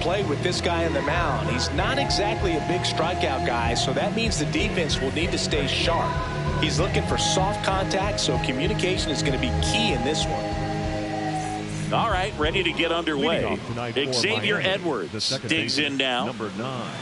play with this guy on the mound. He's not exactly a big strikeout guy, so that means the defense will need to stay sharp. He's looking for soft contact, so communication is going to be key in this one. All right, ready to get underway. Xavier Edwards digs in now. Number 9.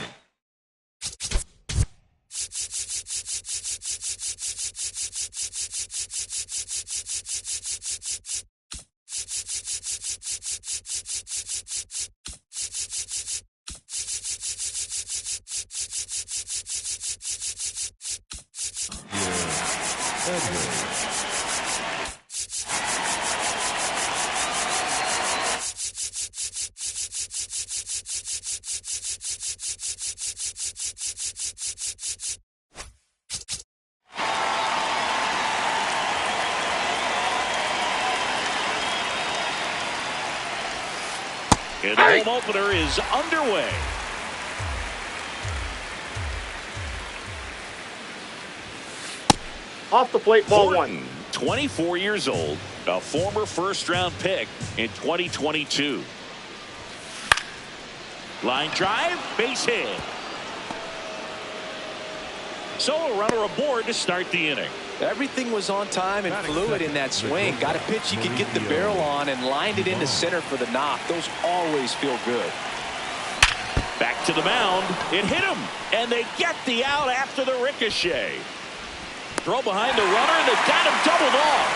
And the home opener is underway. Off the plate, ball 1. 24 years old, a former first-round pick in 2022. Line drive, base hit. So a runner aboard to start the inning. Everything was on time and fluid in that swing. Got a pitch you could get the barrel on and lined it into center for the knock. Those always feel good. Back to the mound. It hit him, and they get the out after the ricochet. Throw behind the runner, and they got him doubled off.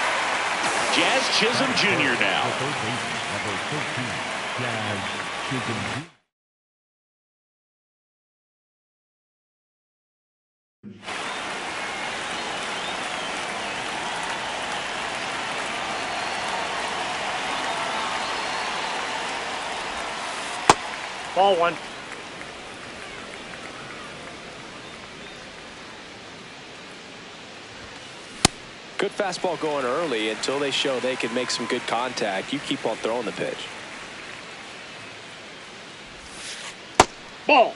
Jazz Chisholm Jr. now. Ball 1. Good fastball going early until they show they can make some good contact. You keep on throwing the pitch. Ball.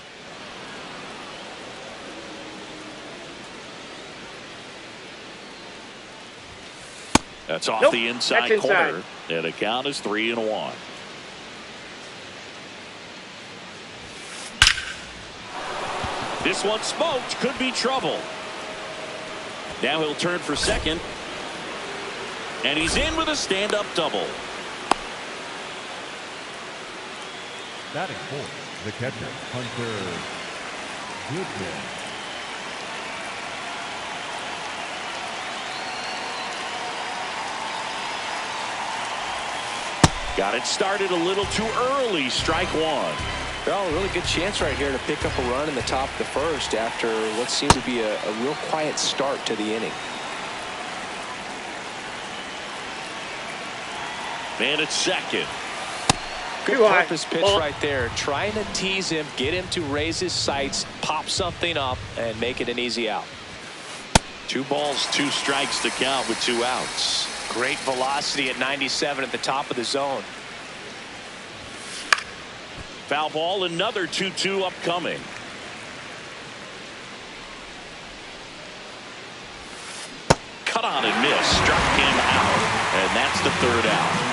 That's off the inside That's corner. inside. And the count is 3-1. This one smoked. Could be trouble. Now he'll turn for second. And he's in with a stand-up double. Batting fourth, the catcher, Hunter Goodman. Got it started a little too early. Strike 1. Well, a really good chance right here to pick up a run in the top of the first after what seemed to be a real quiet start to the inning. Man at second. Good purpose pitch right there. Trying to tease him, get him to raise his sights, pop something up, and make it an easy out. 2 balls, 2 strikes to count with 2 outs. Great velocity at 97 at the top of the zone. Foul ball, another 2-2 upcoming. Cut on and miss. Struck him out. And that's the 3rd out.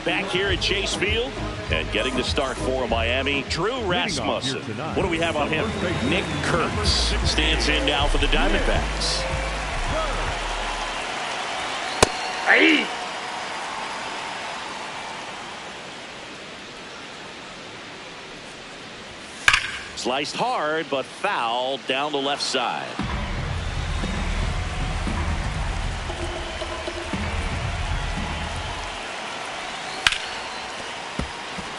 Back here at Chase Field and getting the start for Miami, Drew Rasmussen. What do we have on him? Nick Kurtz stands in now for the Diamondbacks. Hey! Sliced hard, but foul down the left side.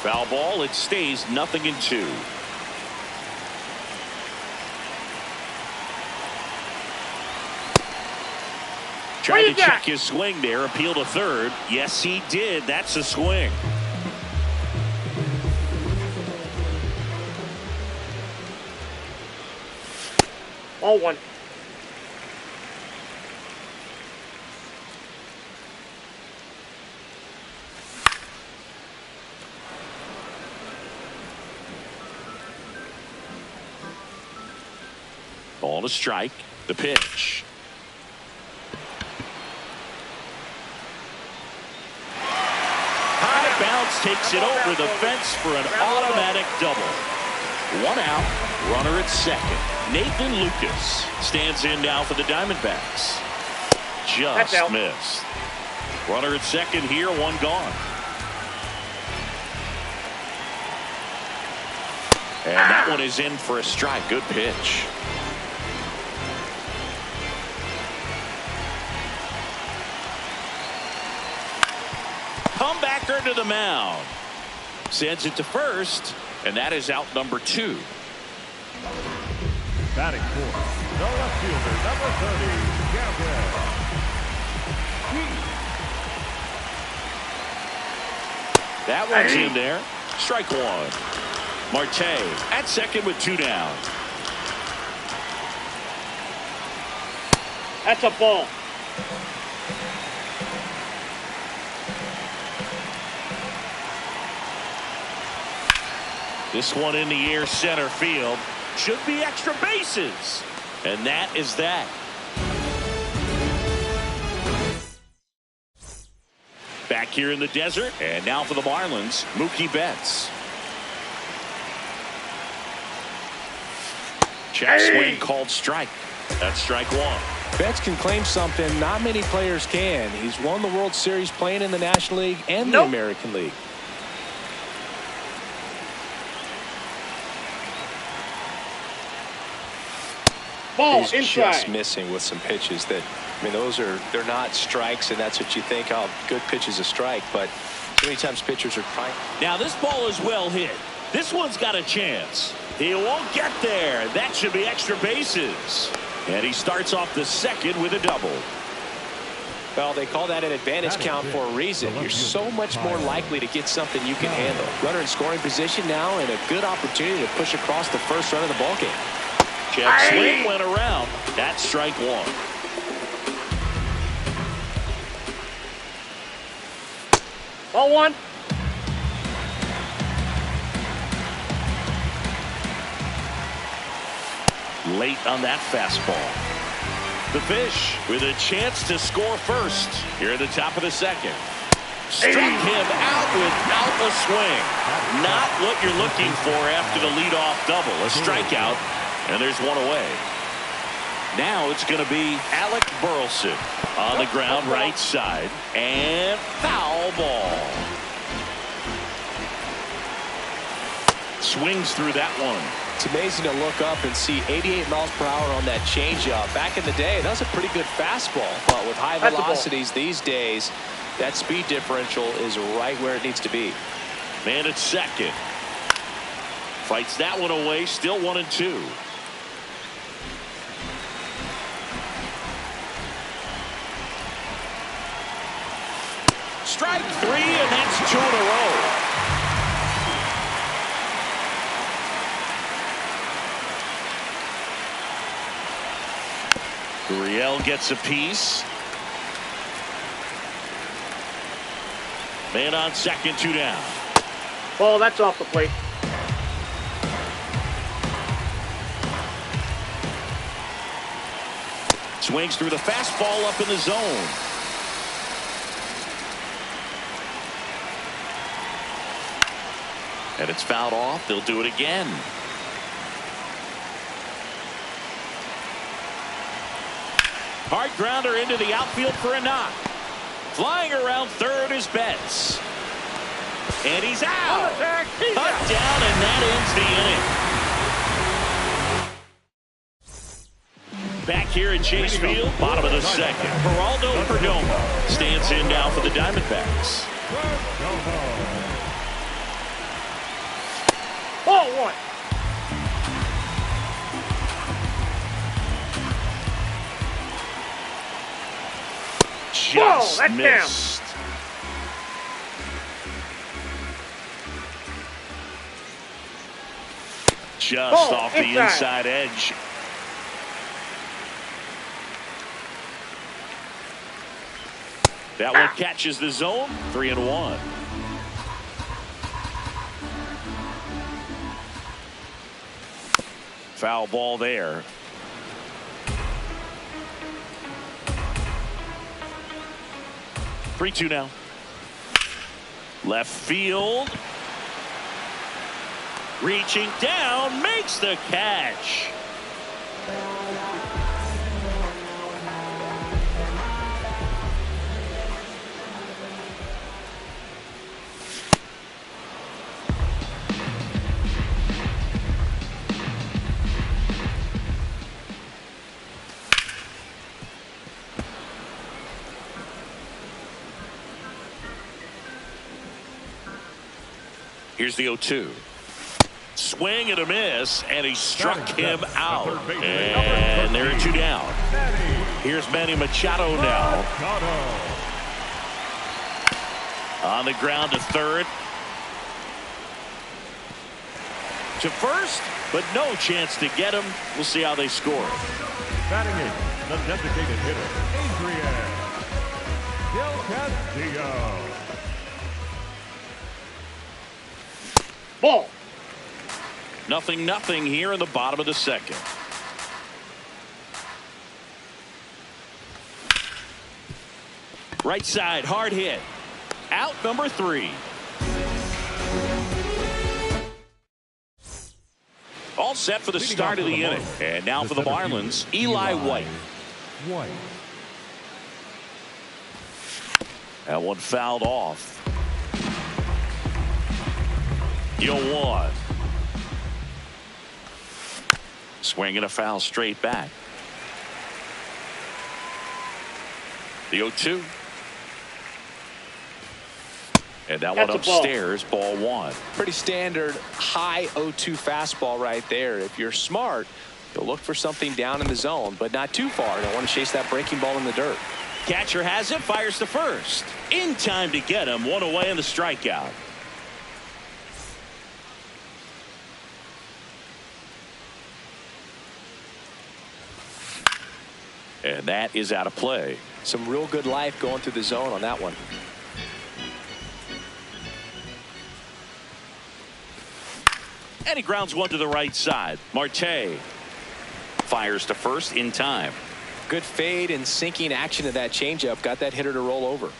Foul ball. It stays 0-2. Tried to check his swing there. Appeal to third. Yes, he did. That's a swing. Ball 1. Called a strike. The pitch. High bounce takes it over the fence for an automatic double. 1 out. Runner at second. Nathan Lucas stands in now for the Diamondbacks. Just missed. Runner at second here, 1 gone. And that one is in for a strike. Good pitch. Comebacker to the mound. Sends it to first, and that is out number 2. Batting fourth, the left fielder, number 30, Gabriel. That one's in there. Strike 1. Marte at second with 2 down. That's a ball. This one in the air, center field. Should be extra bases. And that is that. Back here in the desert. And now for the Marlins, Mookie Betts. Check swing called strike. That's strike 1. Betts can claim something not many players can. He's won the World Series playing in the National League and the American League. Ball He's inside. just missing with some pitches that, I mean, they're not strikes, and that's what you think, oh, good pitch is a strike, but so many times pitchers are trying. Now this ball is well hit. This one's got a chance. He won't get there. That should be extra bases. And he starts off the second with a double. Well, they call that an advantage count for a reason. You're so much more likely to get something you can handle. Runner in scoring position now, and a good opportunity to push across the first run of the ballgame. Check swing went around. That's strike 1. Ball 1. Late on that fastball. The fish with a chance to score first here at the top of the second. Struck him out without a swing. Not what you're looking for after the leadoff double. A strikeout, and there's one away. Now it's going to be Alec Burleson on the ground right side. And foul ball. Swings through that one. It's amazing to look up and see 88 miles per hour on that changeup. Back in the day, that was a pretty good fastball. But with high velocities these days, that speed differential is right where it needs to be. Man at second. Fights that one away. Still 1-2. Strike 3, and that's 2 in a row. Gurriel gets a piece. Man on second, 2 down. Ball, that's off the plate. Swings through the fastball up in the zone. And it's fouled off. They'll do it again. Hard grounder into the outfield for a knock. Flying around third is Betts. And he's out. Cut down, and that ends the inning. Back here in Chase Field, bottom of the second. Geraldo Perdomo stands in now for the Diamondbacks. Ball 1. Just that's missed. Just off the inside edge. That one catches the zone. 3-1. Foul ball there. 3-2 now. Left field. Reaching down, makes the catch. Here's the 0-2. Swing and a miss, and he struck him out. And there are 2 down. Here's Manny Machado now. On the ground to third. To first, but no chance to get him. We'll see how they score. Batting in, the designated hitter, Adrian Del Castillo. Ball. 0-0 here in the bottom of the second. Right side, hard hit. Out number 3. All set for the start of the inning. And now for the Marlins, Eli White. That one fouled off. 0-1. Swinging a foul straight back. The 0-2. And that one upstairs, ball 1. Pretty standard high 0-2 fastball right there. If you're smart, you'll look for something down in the zone, but not too far. Don't want to chase that breaking ball in the dirt. Catcher has it, fires to first. In time to get him, 1 away in the strikeout. And that is out of play. Some real good life going through the zone on that one. And he grounds one to the right side. Marte fires to first in time. Good fade and sinking action of that changeup. Got that hitter to roll over.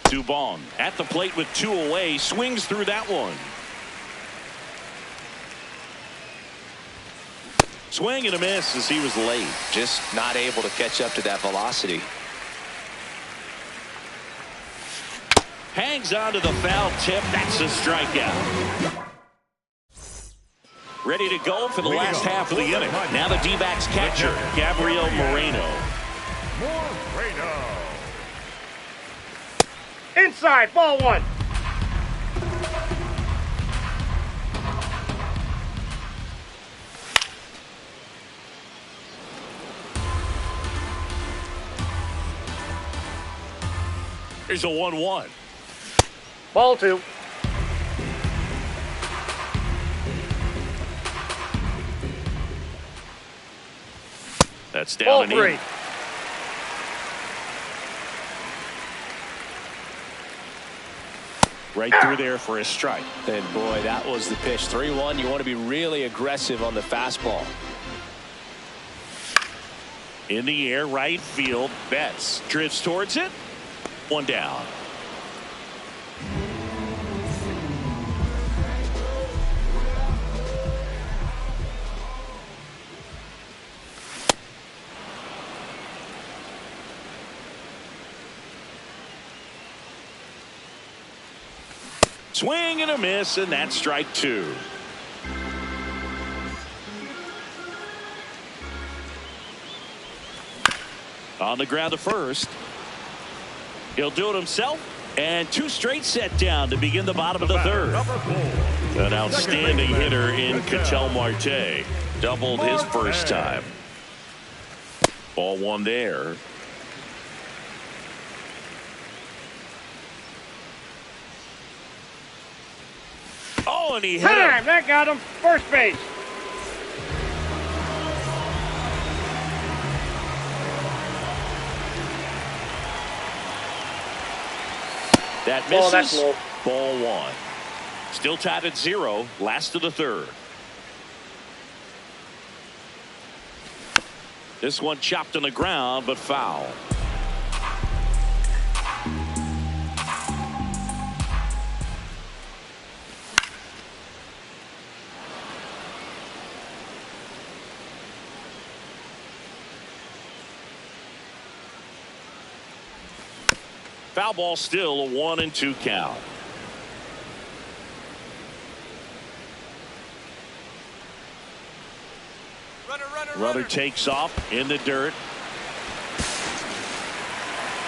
Dubon at the plate with 2 away. Swings through that one. Swing and a miss as he was late. Just not able to catch up to that velocity. Hangs on to the foul tip. That's a strikeout. Ready to go for the last half of the inning. Now the D-backs catcher, Gabriel Moreno. Inside, ball 1. Here's a 1-1. Ball 2. That's down Ball and 3. in. Right through there for a strike. And boy, that was the pitch. 3-1. You want to be really aggressive on the fastball. In the air, right field. Betts drifts towards it. 1 down. Swing and a miss, and that's strike 2. On the ground to first. He'll do it himself, and 2 straight set down to begin the bottom of the third. An outstanding hitter in Ketel Marte. Doubled his first time. Ball 1 there. Oh, and he hit him. That got him. First base. That misses. That's low. Ball 1. Still tied at 0. Last of the third. This one chopped on the ground, but foul. Foul ball, still a 1-2 count. Runner takes off in the dirt.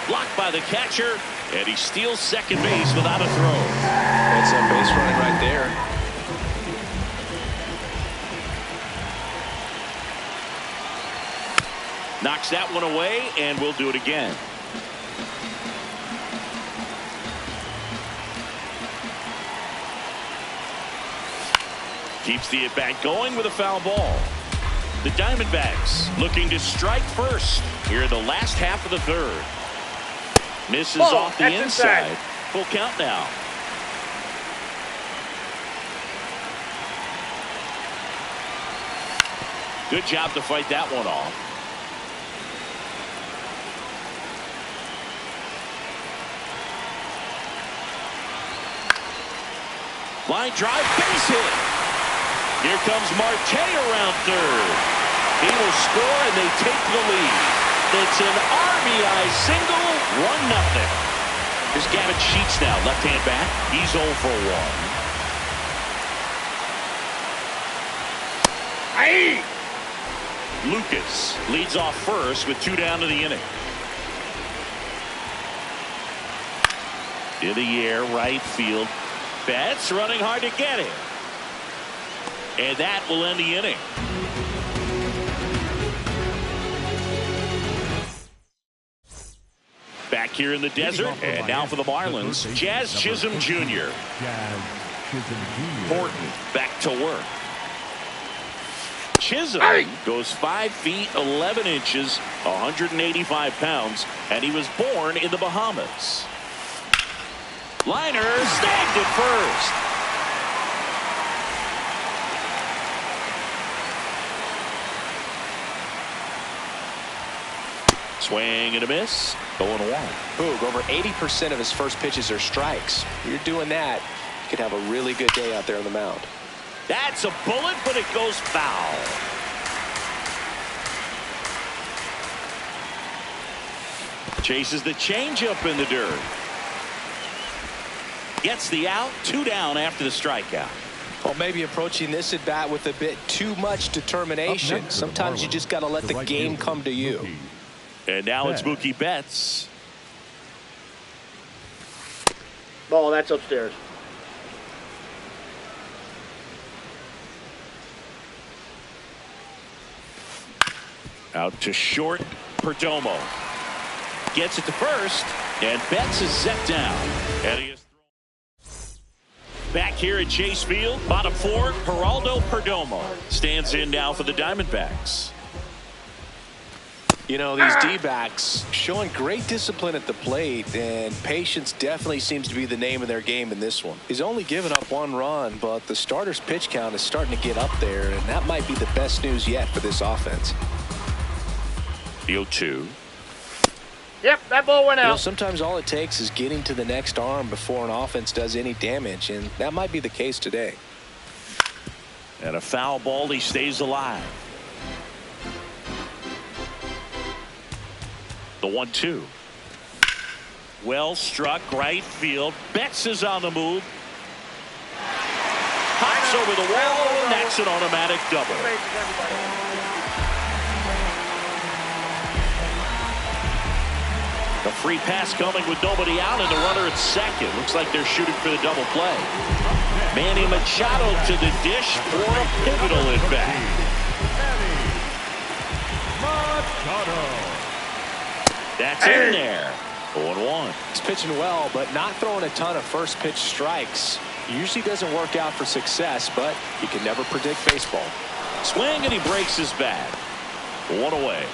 Blocked by the catcher, and he steals second base without a throw. That's a base running right there. Knocks that one away, and we'll do it again. Keeps the at-bat going with a foul ball. The Diamondbacks looking to strike first here in the last half of the third. Misses Ball, off the inside. inside. Full count now. Good job to fight that one off. Line drive, base hit. Here comes Marte around third. He will score, and they take the lead. It's an RBI single, 1-0. Here's Gavin Sheets now, left-hand bat. He's 0 for 1. Aye. Lucas leads off first with 2 down to the inning. In the air, right field. Betts running hard to get it. And that will end the inning. Back here in the desert, and now for the Marlins, Jazz Chisholm Jr. Horton back to work. Chisholm goes 5 feet 11 inches, 185 pounds, and he was born in the Bahamas. Liner snagged at first. Swing and a miss. 0-1. Boog, over 80% of his first pitches are strikes. You're doing that, you could have a really good day out there on the mound. That's a bullet, but it goes foul. Chases the changeup in the dirt. Gets the out. 2 down after the strikeout. Well, maybe approaching this at bat with a bit too much determination. Sometimes you just got to let the game come to you. And now it's Mookie Betts. Ball, that's upstairs. Out to short, Perdomo. Gets it to first, and Betts is set down. And he is back here at Chase Field, bottom 4, Geraldo Perdomo stands in now for the Diamondbacks. You know, these D-backs showing great discipline at the plate, and patience definitely seems to be the name of their game in this one. He's only given up 1 run, but the starter's pitch count is starting to get up there, and that might be the best news yet for this offense. The 0-2. Yep, that ball went out. You know, sometimes all it takes is getting to the next arm before an offense does any damage, and that might be the case today. And a foul ball, he stays alive. The 1-2. Well struck, right field. Betts is on the move. Hops over the wall, and that's an automatic double. The free pass coming with nobody out, and the runner at second. Looks like they're shooting for the double play. Manny Machado to the dish for a pivotal at bat. That's in there. 0-1. He's pitching well, but not throwing a ton of first pitch strikes. Usually doesn't work out for success, but you can never predict baseball. Swing, and he breaks his bat. 1 away.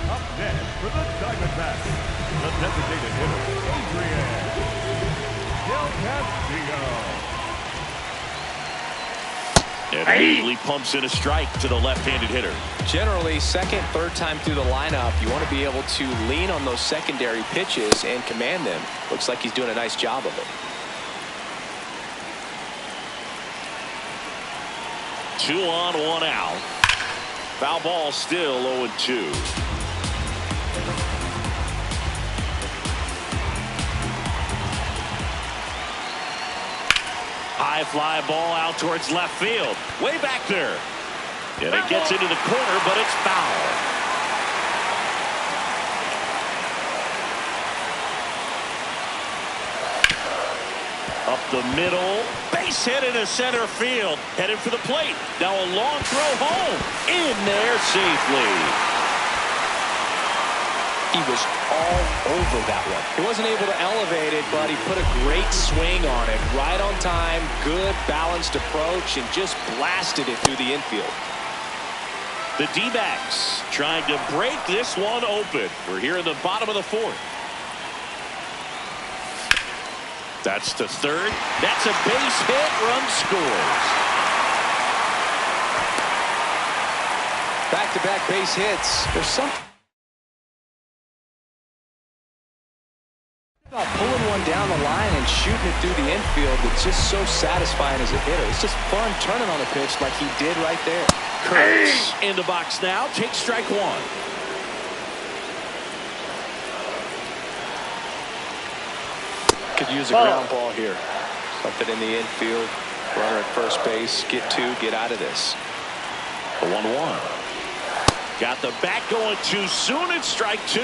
Up next for the Diamondbacks, the designated hitter, Adrian Del Castillo. And immediately pumps in a strike to the left-handed hitter. Generally, second, third time through the lineup, you want to be able to lean on those secondary pitches and command them. Looks like he's doing a nice job of it. 2 on, 1 out. Foul ball, still 0-2. High fly ball out towards left field. Way back there. And it gets into the corner, but it's foul. Up the middle. Base hit into center field. Headed for the plate. Now a long throw home. In there safely. He was all over that one. He wasn't able to elevate it, but he put a great swing on it. Right on time, good balanced approach, and just blasted it through the infield. The D-backs trying to break this one open. We're here in the bottom of the 4th. That's to third. That's a base hit. Run scores. Back-to-back base hits. There's something about pulling one down the line and shooting it through the infield that's just so satisfying as a hitter. It's just fun turning on a pitch like he did right there. Kurtz in the box now. Takes strike 1. Could use a ground ball here. Something in the infield. Runner at first base. Get 2. Get out of this. The 1-1. Got the bat going too soon. It's strike 2.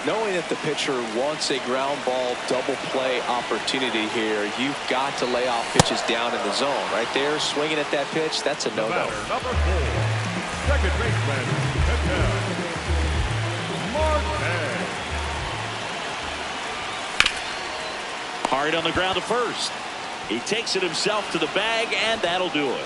Knowing that the pitcher wants a ground ball double play opportunity here, you've got to lay off pitches down in the zone. Right there, swinging at that pitch, that's a no-no. Number 4, second baseman, Marlins. Hard on the ground to first. He takes it himself to the bag, and that'll do it.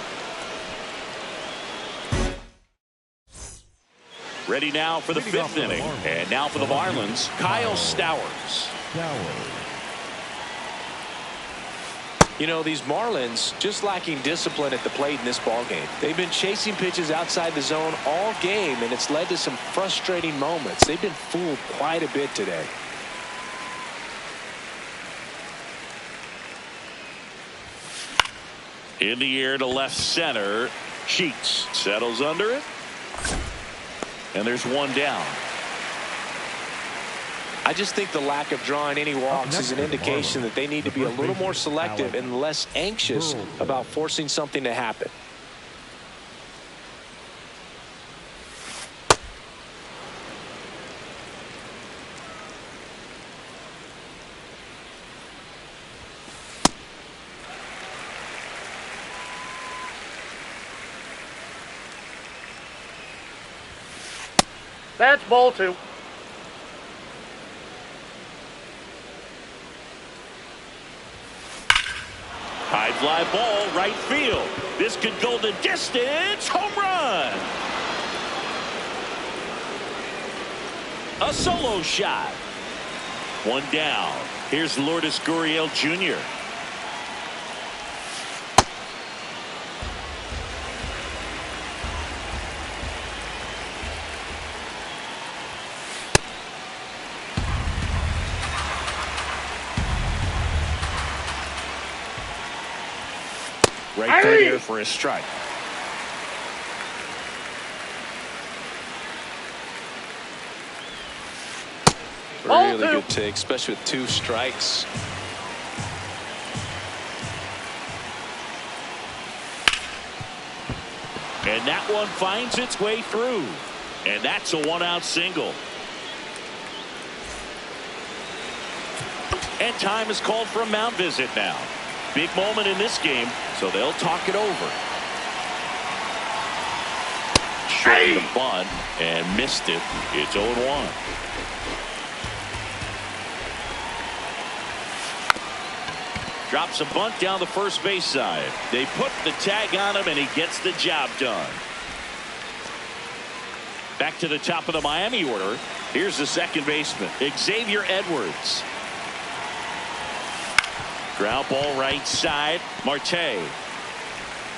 Ready now for the 5th inning. And now for the Marlins, Kyle Stowers. You know, these Marlins just lacking discipline at the plate in this ballgame. They've been chasing pitches outside the zone all game, and it's led to some frustrating moments. They've been fooled quite a bit today. In the air to left center. Sheets settles under it. And there's one down. I just think the lack of drawing any walks is an indication that they need to be a little more selective and less anxious about forcing something to happen. That's ball 2. High fly ball, right field. This could go the distance. Home run. A solo shot. One down. Here's Lourdes Gurriel Jr. Right through here for a strike. Really good take, especially with 2 strikes. And that one finds its way through. And that's a 1-out single. And time is called for a mound visit now. Big moment in this game, so they'll talk it over. Short the bunt and missed it. It's 0-1. Drops a bunt down the first base side. They put the tag on him, and he gets the job done. Back to the top of the Miami order. Here's the second baseman, Xavier Edwards. Ground ball right side. Marte.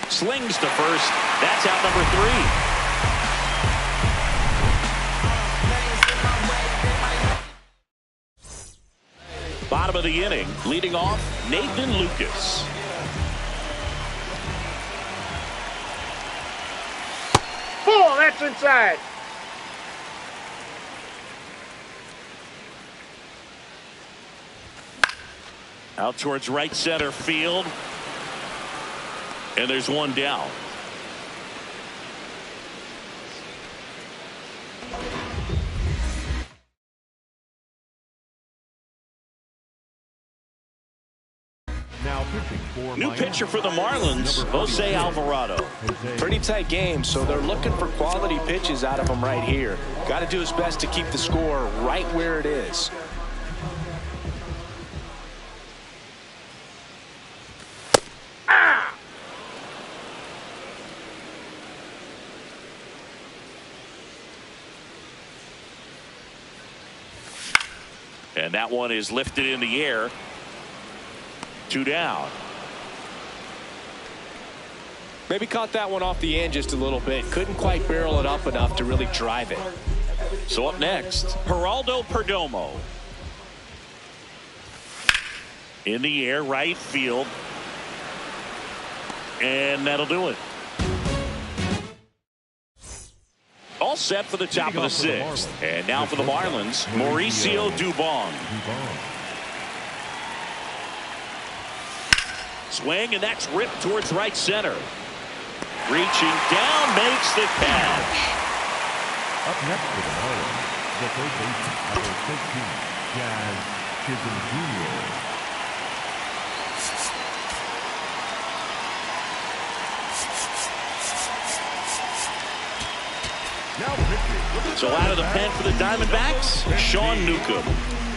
Slings to first. That's out number 3. Bottom of the inning, leading off, Nathan Lucas. Ball, that's inside. Out towards right center field. And there's one down. Now pitching for New pitcher for the Marlins, Jose Alvarado. Pretty tight game, so they're looking for quality pitches out of him right here. Got to do his best to keep the score right where it is. And that one is lifted in the air. 2 down. Maybe caught that one off the end just a little bit. Couldn't quite barrel it up enough to really drive it. So up next, Geraldo Perdomo. In the air, right field. And that'll do it. All set for the top of the 6th. And now for the Marlins, Mauricio Dubon. Swing, and that's ripped towards right center. Reaching down, makes the catch. Up next for the Marlins, the third baseman, number 15, Jazz Chisholm Jr. So out of the pen for the Diamondbacks, Sean Newcomb.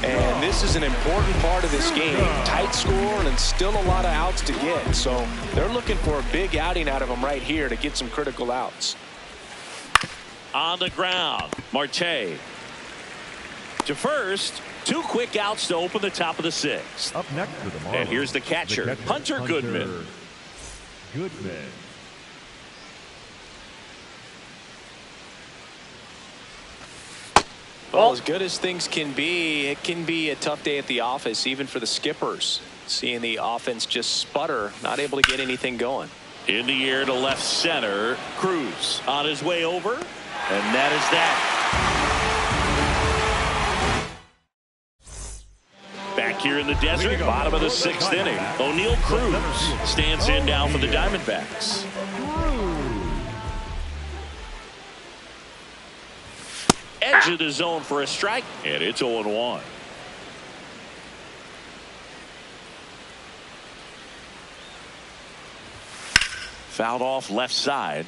And this is an important part of this game. Tight score and still a lot of outs to get. So they're looking for a big outing out of them right here to get some critical outs. On the ground, Marte. To first, 2 quick outs to open the top of the 6th. Up next for the Marlins. And here's the catcher, Hunter Goodman. Goodman. Well, as good as things can be, it can be a tough day at the office, even for the skippers. Seeing the offense just sputter, not able to get anything going. In the air to left center, Cruz on his way over, and that is that. Back here in the desert, bottom of the 6th inning, O'Neal Cruz stands in now for the Diamondbacks. Edge of the zone for a strike, and it's 0-1. Fouled off left side.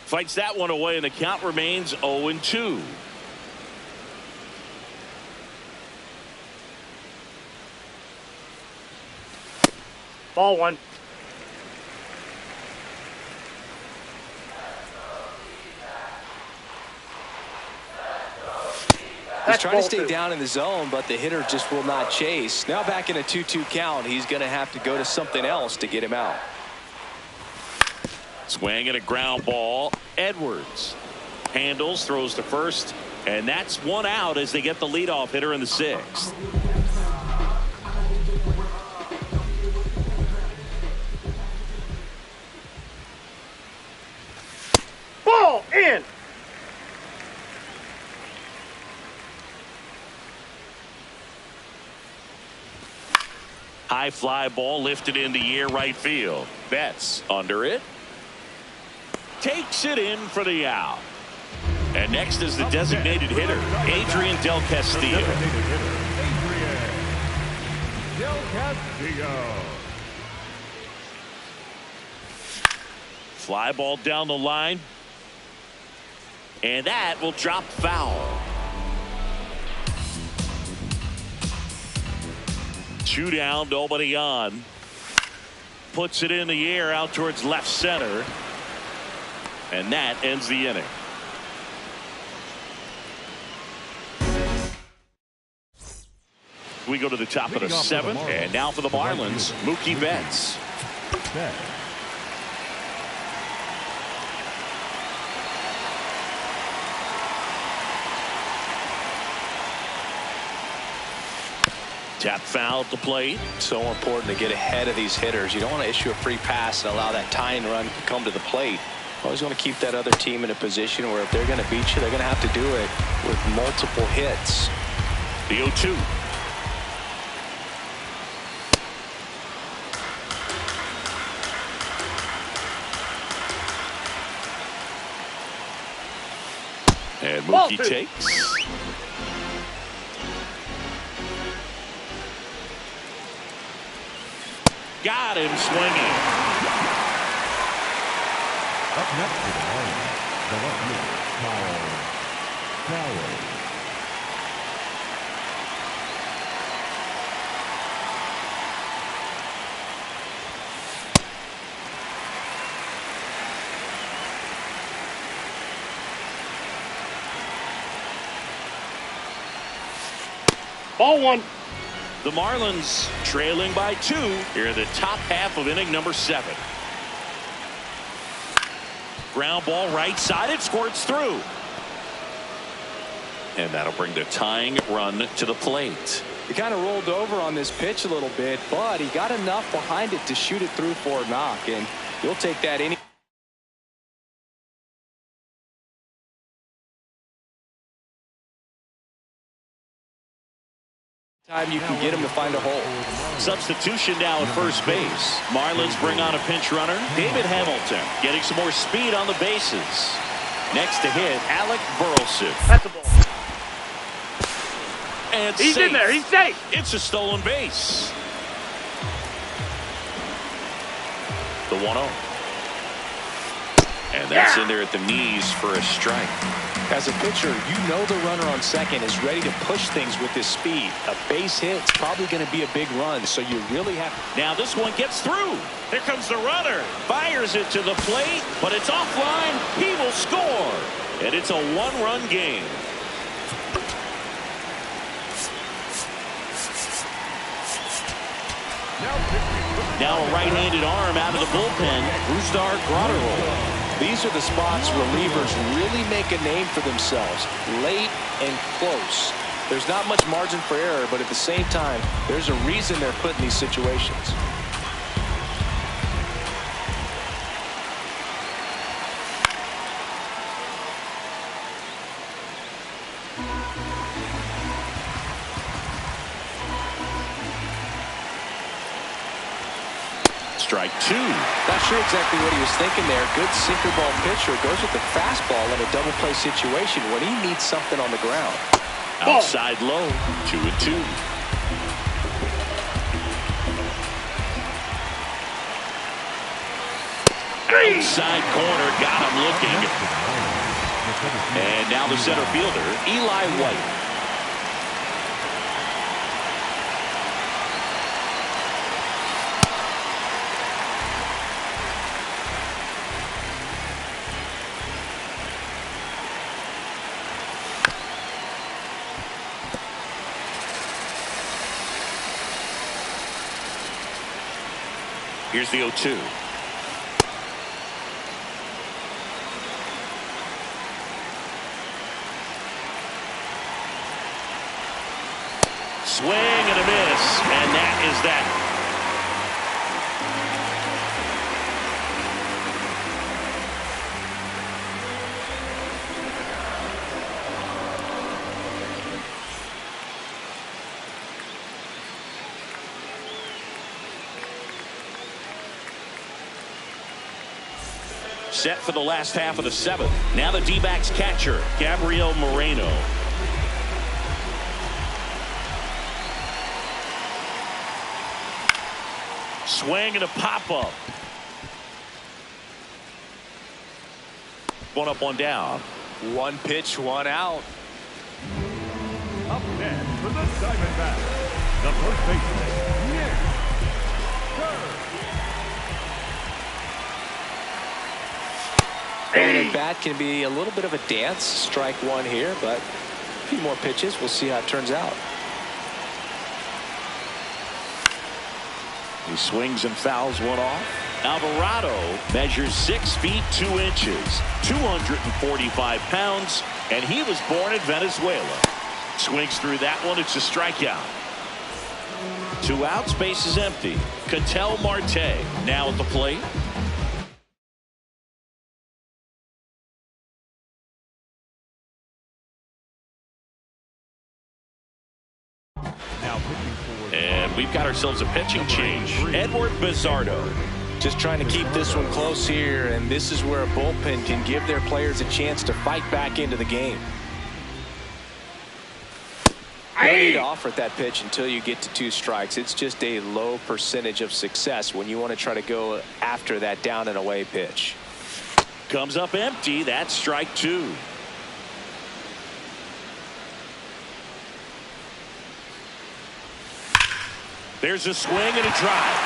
Fights that one away, and the count remains 0-2. Ball 1. He's trying to stay down in the zone, but the hitter just will not chase. Now back in a 2-2 count, he's going to have to go to something else to get him out. Swing at a ground ball. Edwards handles, throws to first, and that's 1 out as they get the leadoff hitter in the 6th. Ball in. High fly ball lifted in the air right field. Betts under it. Takes it in for the out. And next is the designated hitter, Adrian Del Castillo. Del Castillo. Fly ball down the line. And that will drop foul. 2 down, nobody on. Puts it in the air out towards left center. And that ends the inning. we go to the top of the seventh. And now for the Marlins, Mookie Betts. Tap foul at the plate. So important to get ahead of these hitters. You don't want to issue a free pass and allow that tying run to come to the plate. Always want to keep that other team in a position where if they're going to beat you, they're going to have to do it with multiple hits. The 0-2. And Mookie takes. Got him swinging. Up next to the Marlins, the left-fielder, Kyle. Ball one. The Marlins trailing by 2 here in the top half of inning number 7. Ground ball right side. It squirts through. And that'll bring the tying run to the plate. He kind of rolled over on this pitch a little bit, but he got enough behind it to shoot it through for a knock. And you'll take that any time you can get him to find a hole. Substitution now at first base. Marlins bring on a pinch runner, David Hamilton, getting some more speed on the bases. Next to hit, Alec Burleson. That's a ball. And he's safe. in there. He's safe. It's a stolen base. The 1-0. And that's in there at the knees for a strike. As a pitcher, you know the runner on second is ready to push things with his speed. A base hit's probably going to be a big run, so you really have to. Now this one gets through. Here comes the runner. Fires it to the plate, but it's offline. He will score. And it's a one-run game. Now a right-handed arm out of the bullpen. Brusdar Graterol. These are the spots relievers really make a name for themselves. Late and close. There's not much margin for error, but at the same time, there's a reason they're put in these situations. Strike 2. Not sure exactly what he was thinking there. Good sinker ball pitcher goes with the fastball in a double play situation when he needs something on the ground. Outside low. 2-2. Outside corner, got him looking. And now the center fielder, Eli White. Here's the 0-2. Swing and a miss, and that is that. Set for the last half of the 7th. Now the D-backs catcher, Gabriel Moreno. Swing and a pop-up. One up, one down. One pitch, one out. Up next for the Diamondbacks, the first baseman, Nick Kerr. The bat can be a little bit of a dance. Strike one here, but a few more pitches. We'll see how it turns out. He swings and fouls one off. Alvarado measures 6 feet 2 inches, 245 pounds, and he was born in Venezuela. Swings through that one. It's a strikeout. 2 outs, base is empty. Ketel Marte now at the plate. And we've got ourselves a pitching change. Edward Bizardo. Just trying to keep this one close here, and this is where a bullpen can give their players a chance to fight back into the game. No need to offer at that pitch until you get to 2 strikes. It's just a low percentage of success when you want to try to go after that down and away pitch. Comes up empty. That's strike 2. There's a swing and a drive.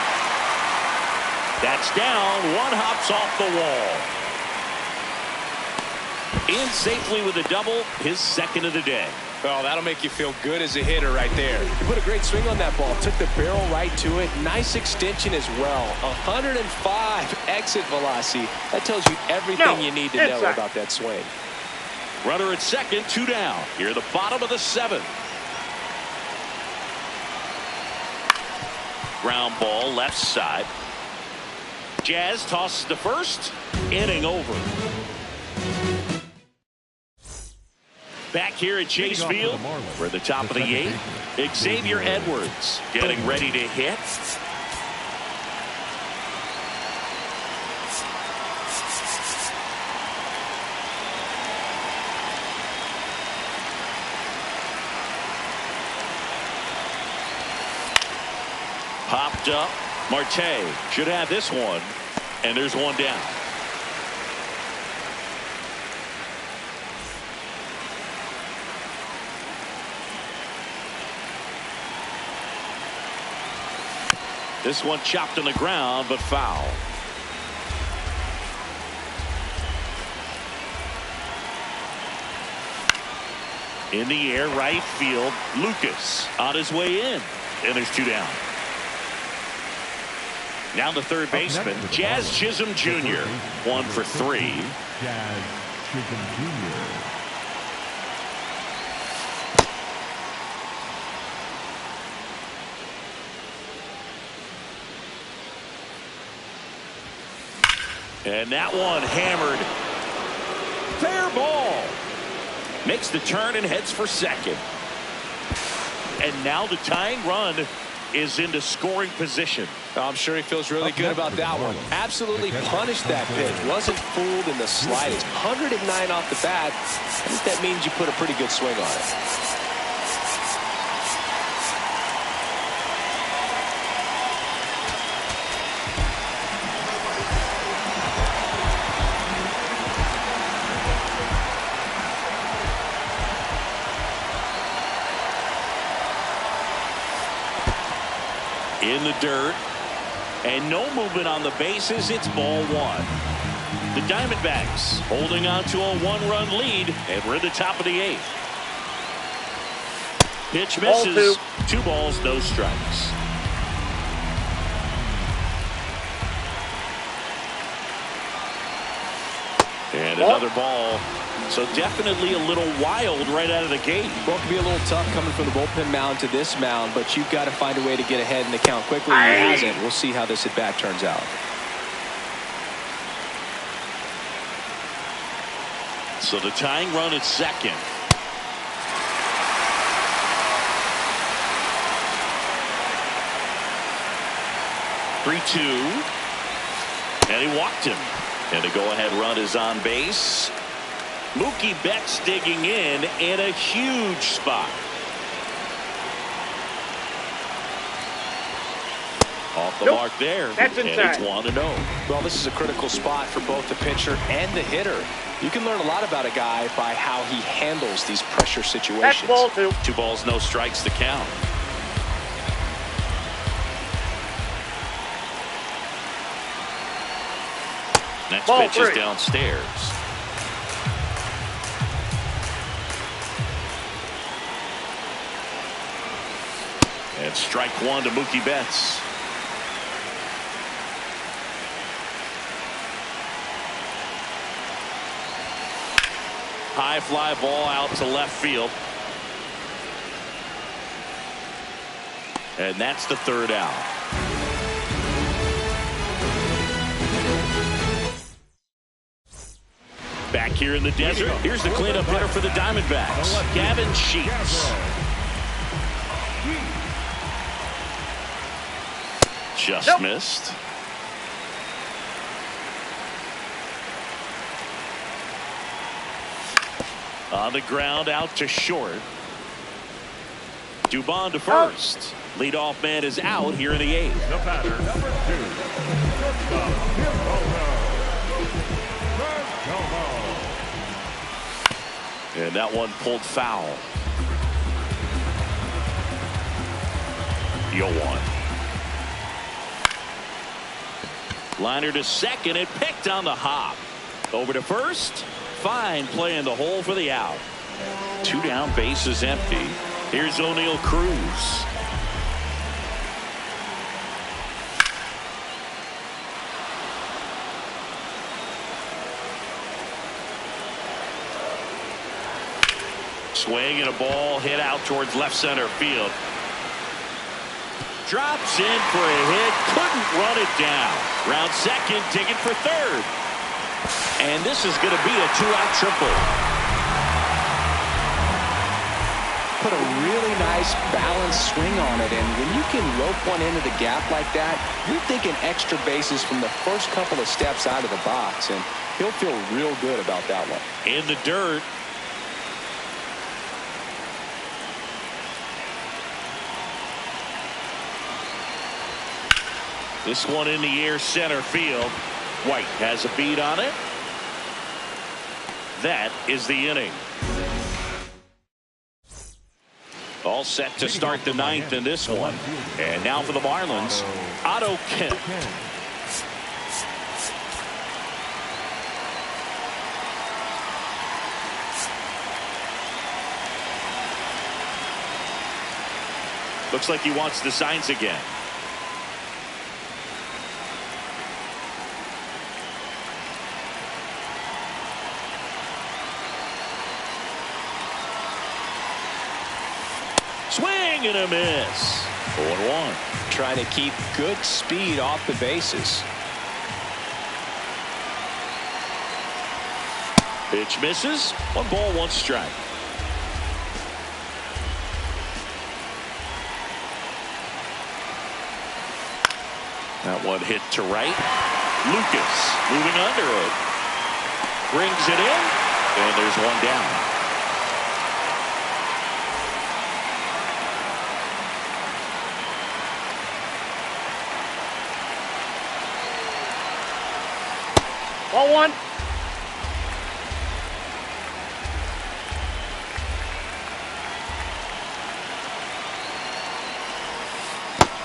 That's down. One hops off the wall. In safely with a double, his second of the day. Well, that'll make you feel good as a hitter right there. He put a great swing on that ball. Took the barrel right to it. Nice extension as well. 105 exit velocity. That tells you everything you need to know about that swing. Runner at second, 2 down. Here the bottom of the 7th. Ground ball left side. Jazz tosses to first. Inning over. Back here at Chase Field for the top of the 8th. Xavier Edwards getting ready to hit. Popped up. Marte should have this one. And there's one down. This one chopped on the ground, but foul. In the air, right field. Lucas on his way in. And there's 2 down. Now the third baseman, Jazz Chisholm Jr. 1 for 3. Jazz Chisholm Jr. And that one hammered. Fair ball. Makes the turn and heads for second. And now the tying run is into scoring position. I'm sure he feels really good about that one. Absolutely punished that pitch. Wasn't fooled in the slightest. 109 off the bat. I think that means you put a pretty good swing on it. In the dirt. And no movement on the bases. It's ball 1. The Diamondbacks holding on to a 1-run lead. And we're at the top of the 8th. Pitch misses. 2 balls, no strikes. And another ball. So definitely a little wild right out of the gate. Well, it can be a little tough coming from the bullpen mound to this mound, but you've got to find a way to get ahead in the count quickly. He hasn't. We'll see how this at bat turns out. So the tying run at second. (3-2). And he walked him. And the go-ahead run is on base. Mookie Betts digging in a huge spot. Off the mark there. That's and inside. It's 1-0. Well, this is a critical spot for both the pitcher and the hitter. You can learn a lot about a guy by how he handles these pressure situations. That's ball 2. 2 balls, no strikes to count. Next Ball pitch is 3. downstairs. And strike 1 to Mookie Betts. High fly ball out to left field. And that's the third out. Back here in the desert, here's the cleanup hitter for the Diamondbacks, Gavin Sheets. Just missed. On the ground, out to short. Dubon to first. Leadoff man is out here in the eighth. The batter, number 2, And that one pulled foul. 0-1. Liner to second. It picked on the hop. Over to first. Fine play in the hole for the out. 2 down, bases empty. Here's O'Neal Cruz. Swing and a ball hit out towards left center field. Drops in for a hit. Couldn't run it down. Round second, digging for third. And this is going to be a 2-out triple. Put a really nice balanced swing on it, and when you can rope one into the gap like that, you're thinking extra bases from the first couple of steps out of the box, and he'll feel real good about that one. In the dirt. This one in the air, center field. White has a beat on it. That is the inning. All set to start the ninth in this one. And now for the Marlins, Otto Kemp. Looks like he wants the signs again. Swing and a miss. 0-1. Trying to keep good speed off the bases. Pitch misses. 1 ball, 1 strike. That one hit to right. Lucas moving under it. Brings it in. And there's 1 down. Ball 1.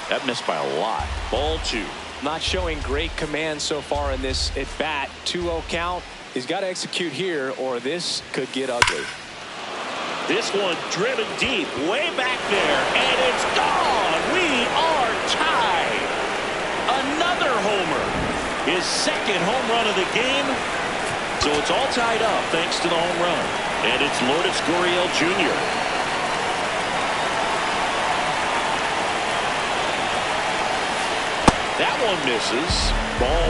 That missed by a lot. Ball 2. Not showing great command so far in this at bat. 2-0 count. He's got to execute here, or this could get ugly. This one driven deep, way back there, and it's gone. We are tied. Another homer. His second home run of the game. So it's all tied up thanks to the home run. And it's Lourdes Gurriel Jr. That one misses. Ball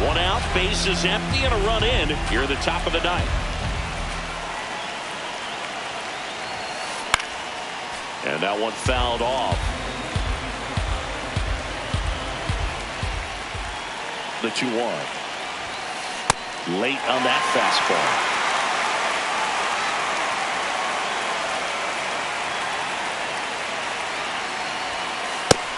1. 1 out, bases empty, and a run in here at the top of the ninth. And that one fouled off. The 2-1. Late on that fastball.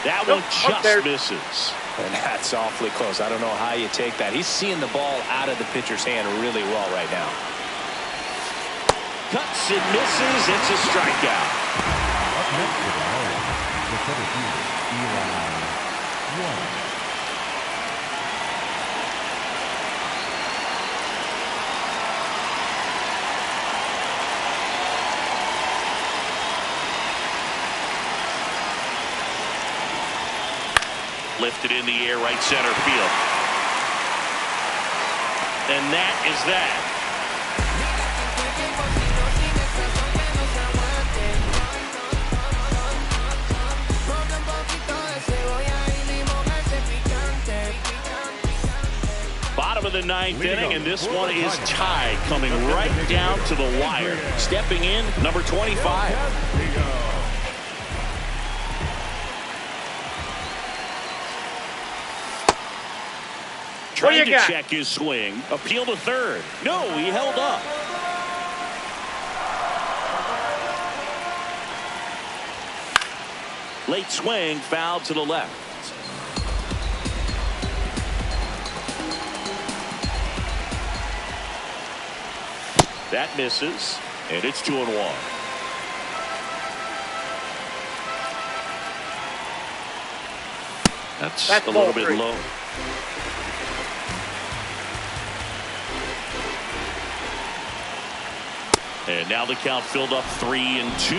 That one just misses. And that's awfully close. I don't know how you take that. He's seeing the ball out of the pitcher's hand really well right now. Cuts and misses. It's a strikeout. Up next for the Marlins, the center fielder, Eli 1. Lifted in the air, right center field. And that is that. Bottom of the ninth inning, and this one is tied, coming right down to the wire. Stepping in, number 25. Trying to check his swing. Appeal to third. No, he held up. Late swing, foul to the left. That misses, and it's 2-1. That's a little bit low. And now the count filled up 3-2.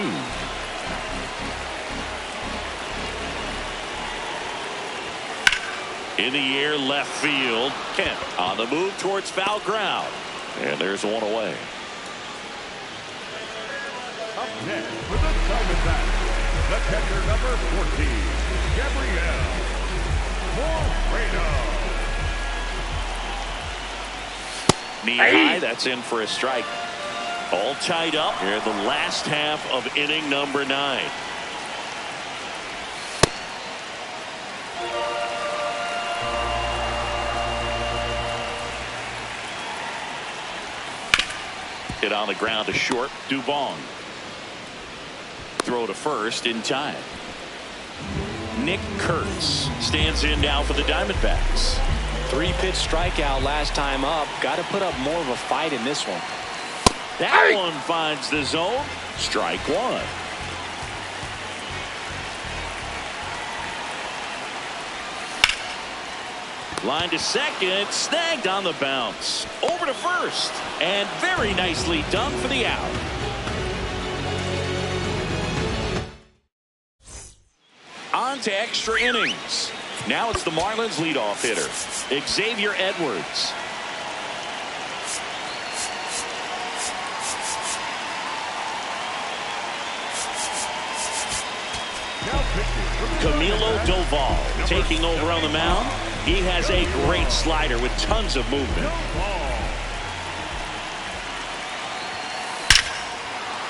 In the air, left field. Kemp on the move towards foul ground. And there's one away. Up next for the Diamondbacks, the catcher number 14, Gabriel Moreno. Knee high, that's in for a strike. All tied up here in the last half of inning number 9. Hit on the ground to short. Dubon. Throw to first in time. Nick Kurtz stands in now for the Diamondbacks. 3-pitch strikeout last time up. Got to put up more of a fight in this one. That one finds the zone. Strike one. Line to second, snagged on the bounce. Over to first, and very nicely done for the out. On to extra innings. Now it's the Marlins leadoff hitter, Xavier Edwards. Camilo Doval taking over on the mound. He has a great slider with tons of movement.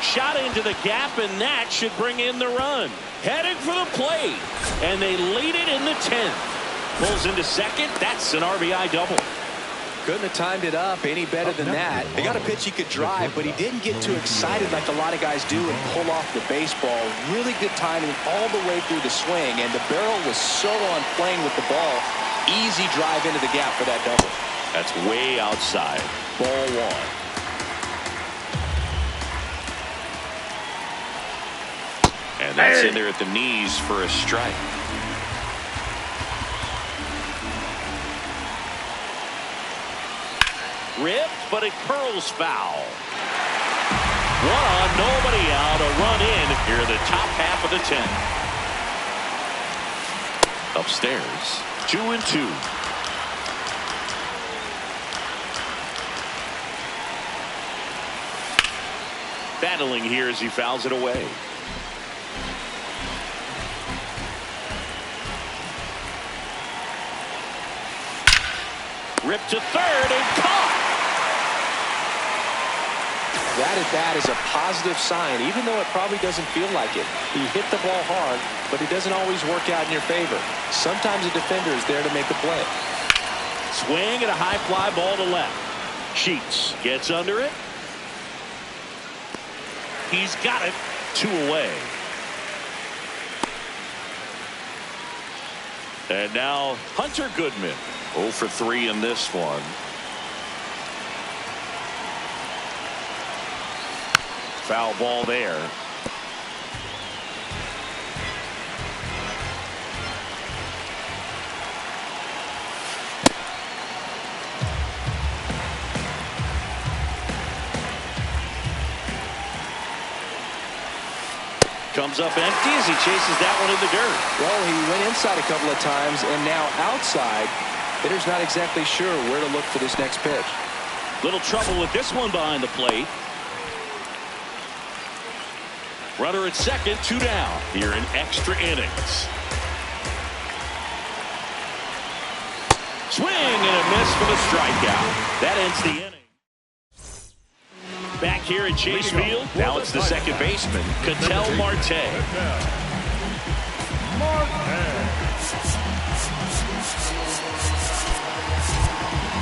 Shot into the gap, and that should bring in the run. Heading for the plate, and they lead it in the 10th. Pulls into second. That's an RBI double. Couldn't have timed it up any better than that. They got a pitch he could drive, but he didn't get too excited like a lot of guys do and pull off the baseball. Really good timing all the way through the swing, and the barrel was so on plane with the ball. Easy drive into the gap for that double. That's way outside. Ball one. And that's in there at the knees for a strike. Ripped, but it curls foul. One on, nobody out. A run in here in the top half of the 10th. Upstairs, 2-2. Battling here as he fouls it away. Ripped to third and caught. That at bat is a positive sign, even though it probably doesn't feel like it. He hit the ball hard, but it doesn't always work out in your favor. Sometimes a defender is there to make a play. Swing and a high fly ball to left. Sheets gets under it. He's got it. 2 away. And now Hunter Goodman. 0 for 3 in this one. Foul ball there. comes up empty as he chases that one in the dirt. Well, he went inside a couple of times, and now outside. Hitter's not exactly sure where to look for this next pitch. Little trouble with this one behind the plate. Runner at second, 2 down here in extra innings. Swing and a miss for the strikeout. That ends the inning. Back here at Chase Field, now it's the second baseman, Ketel Marte.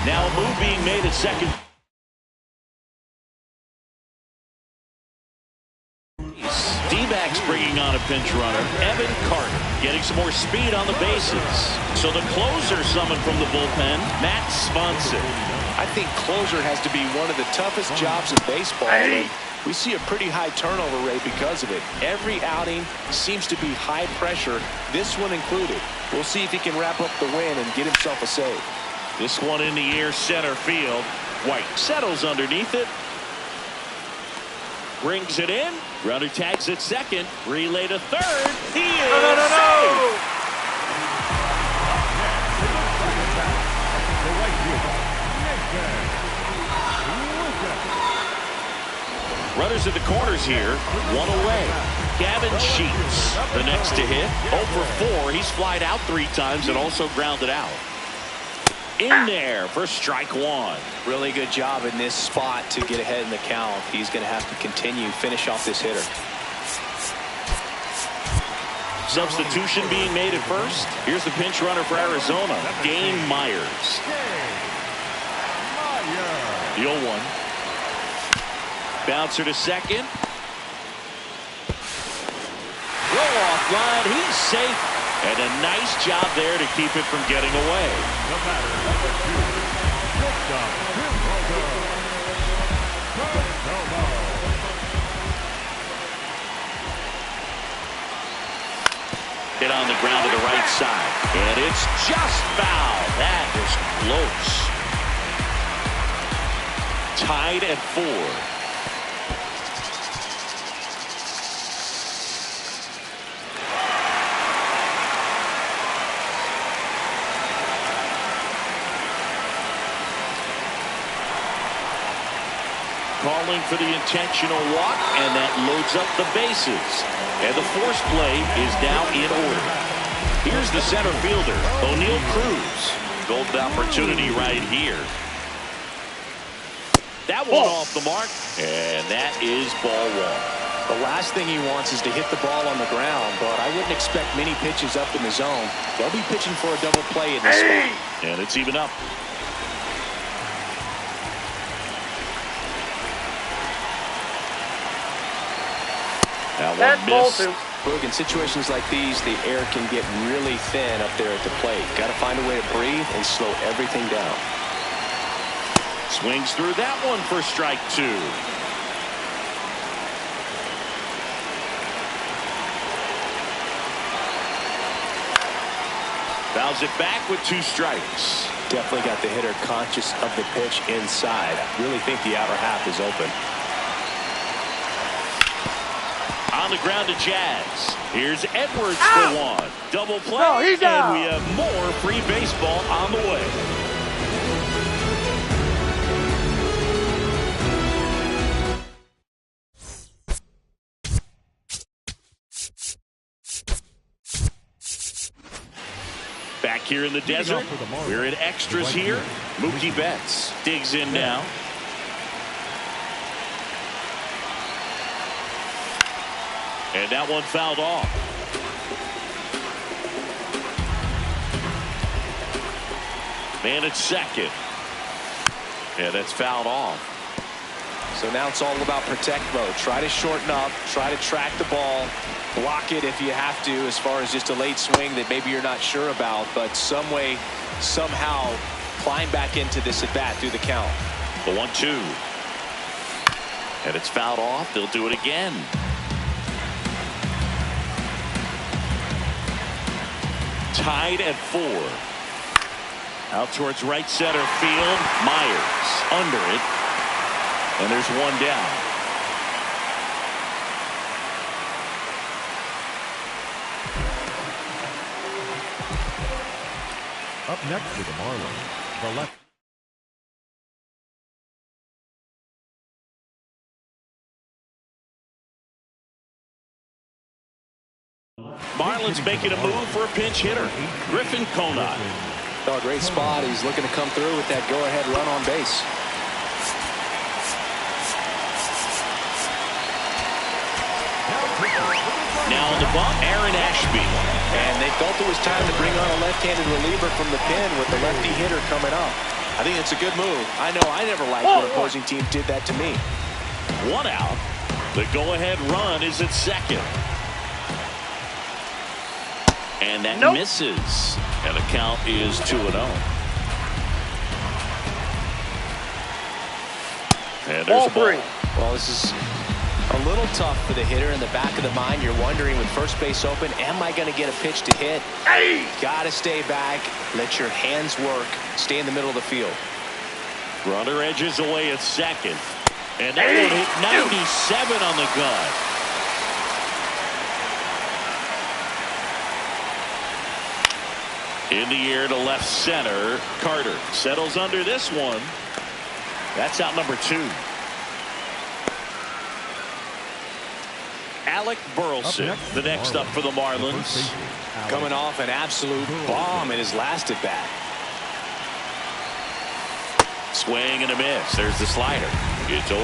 Now a move being made at second. D-backs bringing on a pinch runner, Evan Carter, getting some more speed on the bases. So the closer summoned from the bullpen, Matt Swanson. I think closer has to be one of the toughest jobs in baseball. And we see a pretty high turnover rate because of it. Every outing seems to be high pressure, this one included. We'll see if he can wrap up the win and get himself a save. This one in the air, center field. White settles underneath it. Brings it in. Runner tags at second. Relay to third. He is safe. Runners at the corners here. One away. Gavin Sheets, the next to hit. 0 for 4. He's flied out 3 times and also grounded out. In there for strike 1. Really good job in this spot to get ahead in the count. He's going to have to finish off this hitter. Substitution being made at first. Here's the pinch runner for Arizona, Dane Myers. The 0-1. Bouncer to second. Roll off line. He's safe. And a nice job there to keep it from getting away. Hit on the ground to the right side. And it's just foul. That is close. Tied at 4. Calling for the intentional walk, and that loads up the bases. And the force play is now in order. Here's the center fielder, O'Neal Cruz. Golden opportunity right here. That one off the mark, and that is ball 1. The last thing he wants is to hit the ball on the ground, but I wouldn't expect many pitches up in the zone. They'll be pitching for a double play in this spot. And it's even up. That one missed. Boog, in situations like these, the air can get really thin up there at the plate. Got to find a way to breathe and slow everything down. Swings through that one for strike 2. Fouls it back with 2 strikes. Definitely got the hitter conscious of the pitch inside. Really think the outer half is open. On the ground to Jazz. Here's Edwards for 1. Double play, and we have more free baseball on the way. Back here in the desert, we're in extras here. Mookie Betts digs in now. And that one fouled off. Man at second. Yeah, that's fouled off. So now it's all about protect mode. Try to shorten up. Try to track the ball. Block it if you have to, as far as just a late swing that maybe you're not sure about. But some way, somehow, climb back into this at bat through the count. The 1-2. And it's fouled off. They'll do it again. Tied at 4. Out towards right center field. Myers under it. And there's 1 down. Up next for the Marlins, the left. Marlins making a move for a pinch hitter, Griffin Conant. Oh, a great spot. He's looking to come through with that go-ahead run on base. Now on the bump, Aaron Ashby. And they felt it was time to bring on a left-handed reliever from the pen with the lefty hitter coming up. I think it's a good move. I know I never liked when opposing teams did that to me. 1 out. The go-ahead run is at second. And that misses. And the count is 2-0. And there's a ball. Well, this is a little tough for the hitter. In the back of the mind, you're wondering with first base open, am I going to get a pitch to hit? Hey! Got to stay back. Let your hands work. Stay in the middle of the field. Runner edges away at second. And that one hit 97 on the gun. In the air to left center. Carter settles under this one. That's out number 2. Alec Burleson, the next up for the Marlins. Coming off an absolute bomb in his last at bat. Swing and a miss. There's the slider. It's 0-1.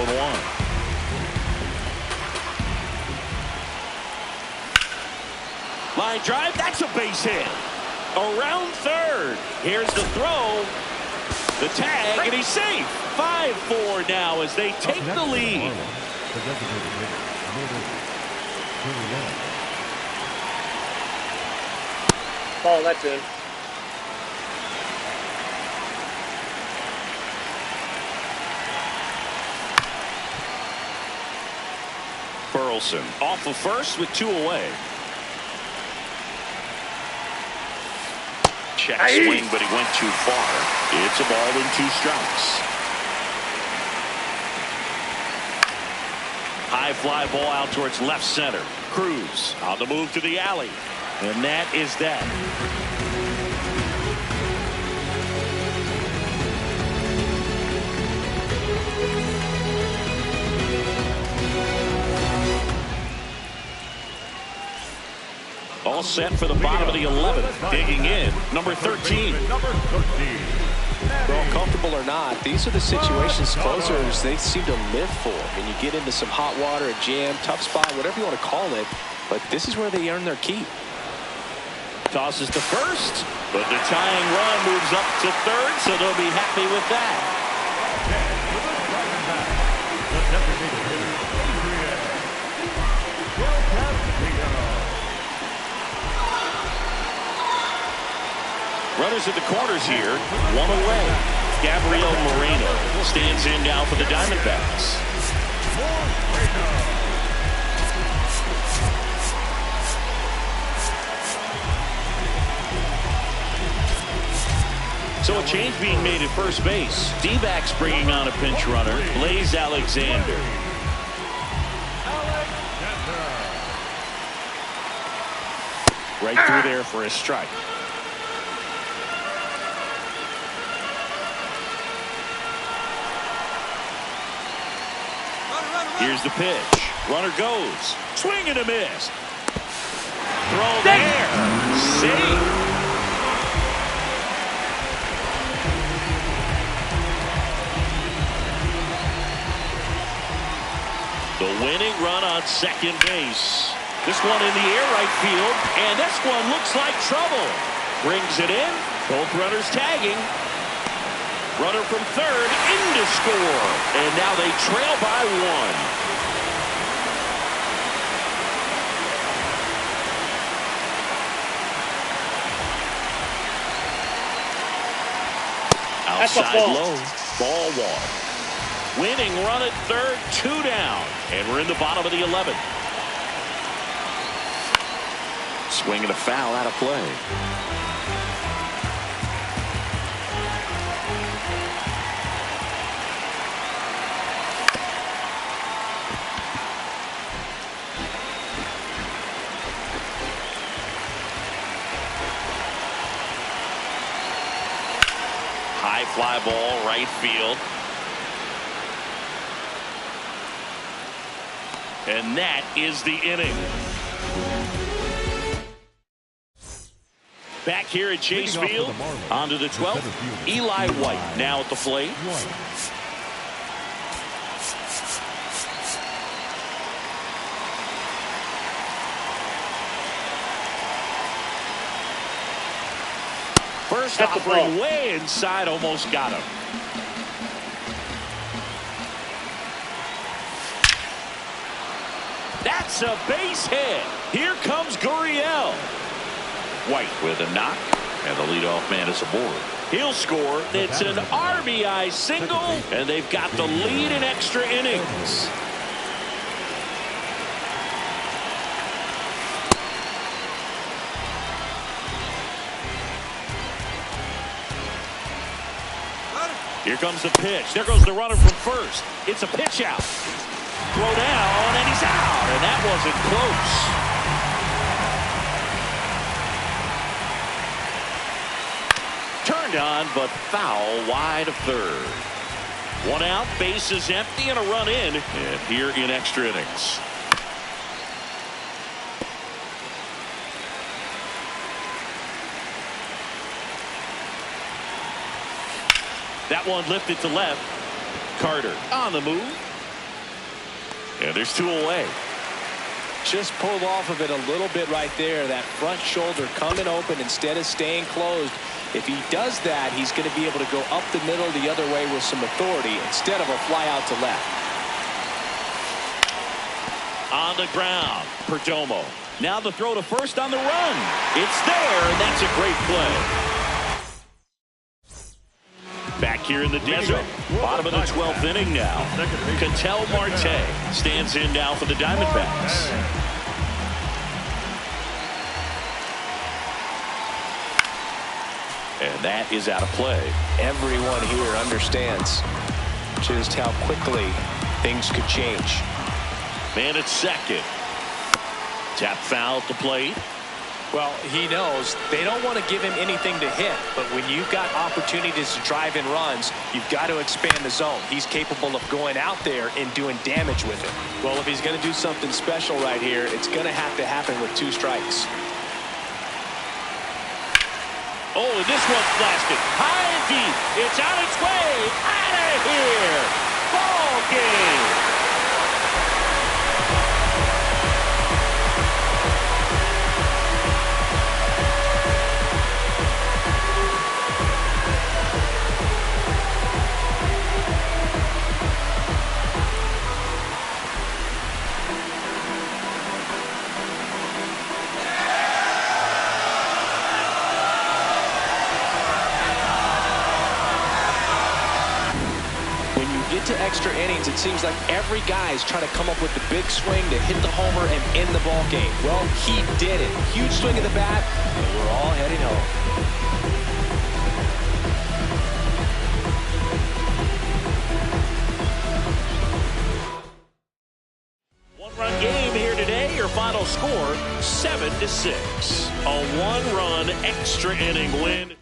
Line drive. That's a base hit. Around third. Here's the throw. The tag, and he's safe. 5-4 now as they take the lead. Oh, that's in. Burleson off of first with 2 away. Check swing, but he went too far. It's a ball and 2 strikes. High fly ball out towards left center. Cruz on the move to the alley. And that is that. All set for the bottom of the 11th. Digging in, number 13. Well, comfortable or not, these are the situations closers they seem to live for. I mean, you get into some hot water, a jam, tough spot, whatever you want to call it, but this is where they earn their keep. Tosses to first, but the tying run moves up to third, so they'll be happy with that. Runners at the corners here, 1 away. Gabriel Moreno stands in now for the Diamondbacks. So a change being made at first base. D-backs bringing on a pinch runner, Blaze Alexander. Right through there for a strike. Here's the pitch. Runner goes. Swing and a miss. Throw there. Save. The winning run on second base. This one in the air right field. And this one looks like trouble. Brings it in. Both runners tagging. Runner from third in to score. And now they trail by 1. Outside low. Ball 1. Winning run at third. 2 down. And we're in the bottom of the 11th. Swing and a foul out of play. High fly ball, right field. And that is the inning. Back here at Chase Field, on to the 12th, Eli White now at the plate. First offering way inside, almost got him. That's a base hit. Here comes Gurriel. White with a knock, and the leadoff man is aboard. He'll score. It's an RBI single, and they've got the lead in extra innings. Here comes the pitch. There goes the runner from first. It's a pitch out. Throw down, and he's out, and that wasn't close. Turned on, but foul wide of third. One out, base is empty, and a run in. And here in extra innings. That one lifted to left. Carter on the move. And there's two away. Just pulled off of it a little bit right there. That front shoulder coming open instead of staying closed. If he does that, he's going to be able to go up the middle the other way with some authority instead of a fly out to left. On the ground, Perdomo. Now the throw to first on the run. It's there, and that's a great play. Back here in the desert, bottom of the 12th inning now. Ketel Marte stands in now for the Diamondbacks. And that is out of play. Everyone here understands just how quickly things could change. Man at second. Tap foul at the plate. Well, he knows they don't want to give him anything to hit, but when you've got opportunities to drive in runs, you've got to expand the zone. He's capable of going out there and doing damage with it. Well, if he's going to do something special right here, it's going to have to happen with 2 strikes. Oh, and this one's blasted high and deep. It's on its way out of here. Ball game. To extra innings, it seems like every guy is trying to come up with the big swing to hit the homer and end the ball game. Well, he did it. Huge swing of the bat, and we're all heading home. One-run game here today. Your final score 7-6. A 1-run extra inning win.